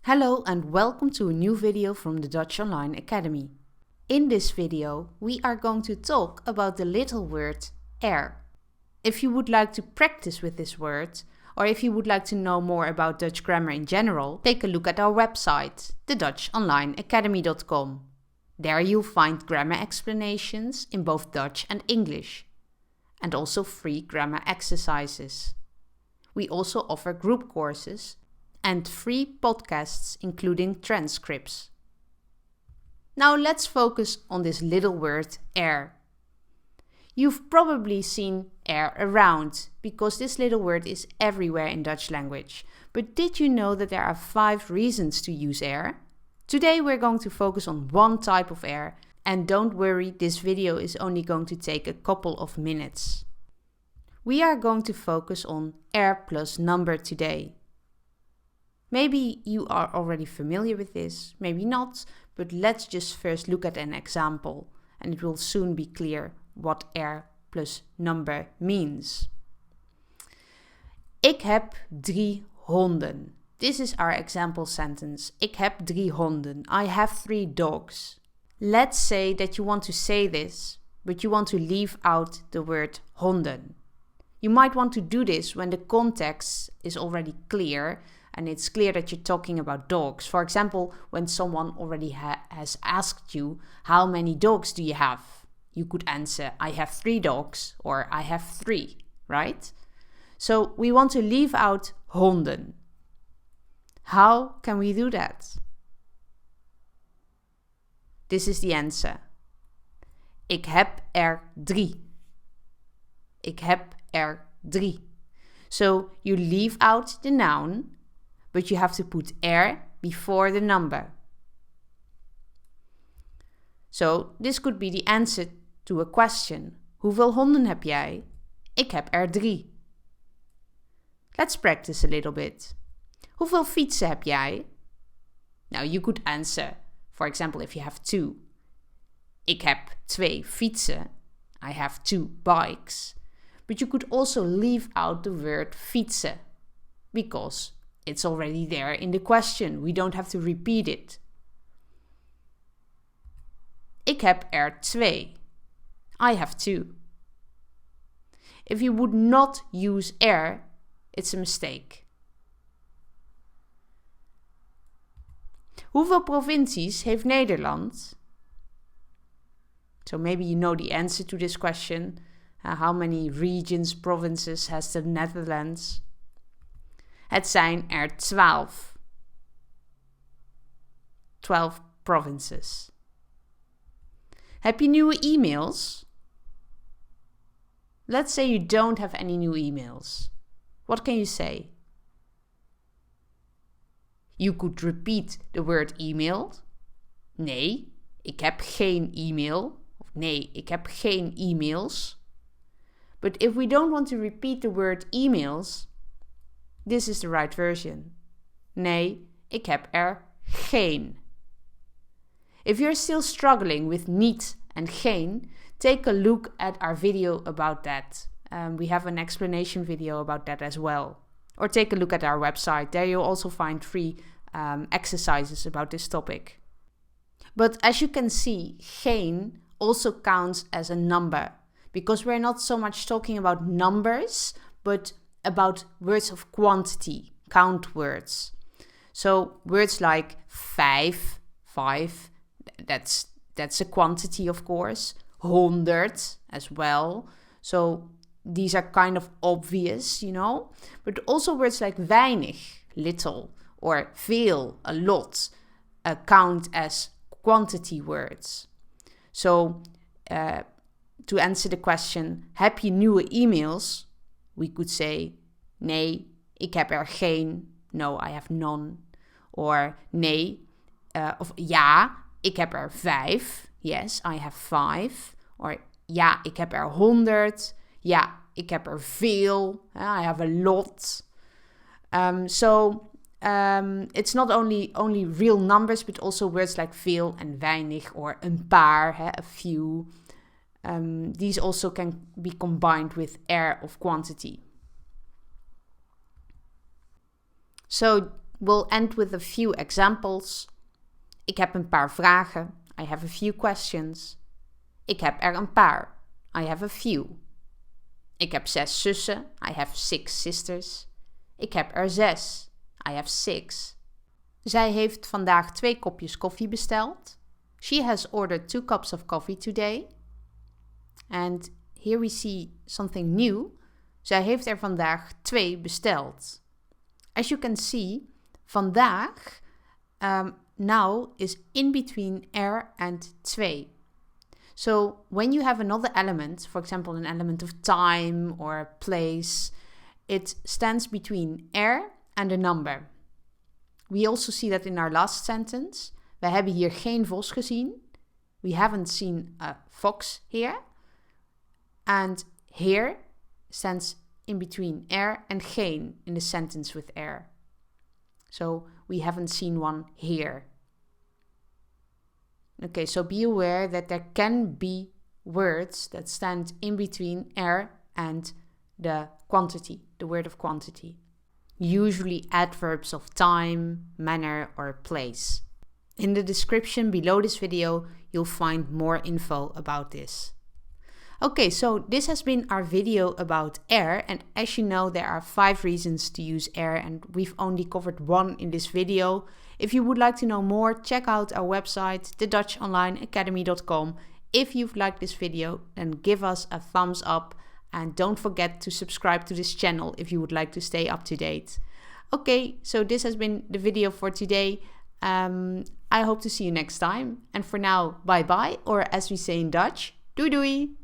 Hello and welcome to a new video from the Dutch Online Academy. In this video, we are going to talk about the little word er. If you would like to practice with this word, or if you would like to know more about Dutch grammar in general, take a look at our website, thedutchonlineacademy.com. There you'll find grammar explanations in both Dutch and English, and also free grammar exercises. We also offer group courses and free podcasts including transcripts. Now let's focus on this little word er. You've probably seen er around because this little word is everywhere in Dutch language. But did you know that there are 5 reasons to use er? Today we're going to focus on one type of er, and don't worry, this video is only going to take a couple of minutes. We are going to focus on er plus number today. Maybe you are already familiar with this, maybe not, but let's just first look at an example and it will soon be clear what er plus number means. Ik heb 3 honden. This is our example sentence. Ik heb 3 honden. I have 3 dogs. Let's say that you want to say this, but you want to leave out the word honden. You might want to do this when the context is already clear and it's clear that you're talking about dogs. For example, when someone already has asked you, how many dogs do you have? You could answer, I have 3 dogs, or I have 3, right? So we want to leave out honden. How can we do that? This is the answer. Ik heb er 3. Ik heb er 3. So you leave out the noun, but you have to put er before the number. So this could be the answer to a question. Hoeveel honden heb jij? Ik heb er 3. Let's practice a little bit. Hoeveel fietsen heb jij? Now you could answer, for example, if you have 2. Ik heb 2 fietsen. I have 2 bikes. But you could also leave out the word fietsen because it's already there in the question. We don't have to repeat it. Ik heb er 2. I have 2. If you would not use er, it's a mistake. Hoeveel provincies heeft Nederland? So maybe you know the answer to this question. How many regions, provinces has the Netherlands? Het zijn er 12. 12 provinces. Heb je nieuwe e-mails? Let's say you don't have any new emails. What can you say? You could repeat the word email. Nee, ik heb geen e-mail. Of nee, ik heb geen e-mails. But if we don't want to repeat the word emails, this is the right version. Nee, ik heb er geen. If you're still struggling with niet and geen, take a look at our video about that. We have an explanation video about that as well. Or take a look at our website. There you'll also find free exercises about this topic. But as you can see, geen also counts as a number, because we're not so much talking about numbers, but about words of quantity, count words. So words like 5, that's a quantity, of course. 100 as well. So these are kind of obvious, you know. But also words like weinig, little, or veel, a lot, count as quantity words. So to answer the question, heb je nieuwe e-mails? We could say, nee, ik heb er geen. No, I have none. Or nee, of ja, ik heb er 5. Yes, I have 5. Or ja, ik heb er 100. Ja, ik heb er veel. I have a lot. It's not only real numbers, but also words like veel and weinig, or een paar, a few. These also can be combined with er of quantity. So We'll end with a few examples. Ik heb een paar vragen. I have a few questions. Ik heb er een paar. I have a few. Ik heb 6 zussen. I have 6 sisters. Ik heb er 6. I have 6. Zij heeft vandaag 2 kopjes koffie besteld. She has ordered 2 cups of coffee today. And here we see something new. Zij heeft er vandaag 2 besteld. As you can see, vandaag now is in between er and 2. So when you have another element, for example an element of time or a place, it stands between er and a number. We also see that in our last sentence. We hebben hier geen vos gezien. We haven't seen a fox here. And here stands in between er and geen in the sentence with er. So we haven't seen one here. Okay, so be aware that there can be words that stand in between er and the quantity, the word of quantity. Usually adverbs of time, manner, or place. In the description below this video, you'll find more info about this. Okay, so this has been our video about er, and as you know, there are 5 reasons to use er, and we've only covered 1 in this video. If you would like to know more, check out our website, thedutchonlineacademy.com. If you've liked this video, then give us a thumbs up, and don't forget to subscribe to this channel if you would like to stay up to date. Okay, so this has been the video for today. I hope to see you next time. And for now, bye bye, or as we say in Dutch, doei doei!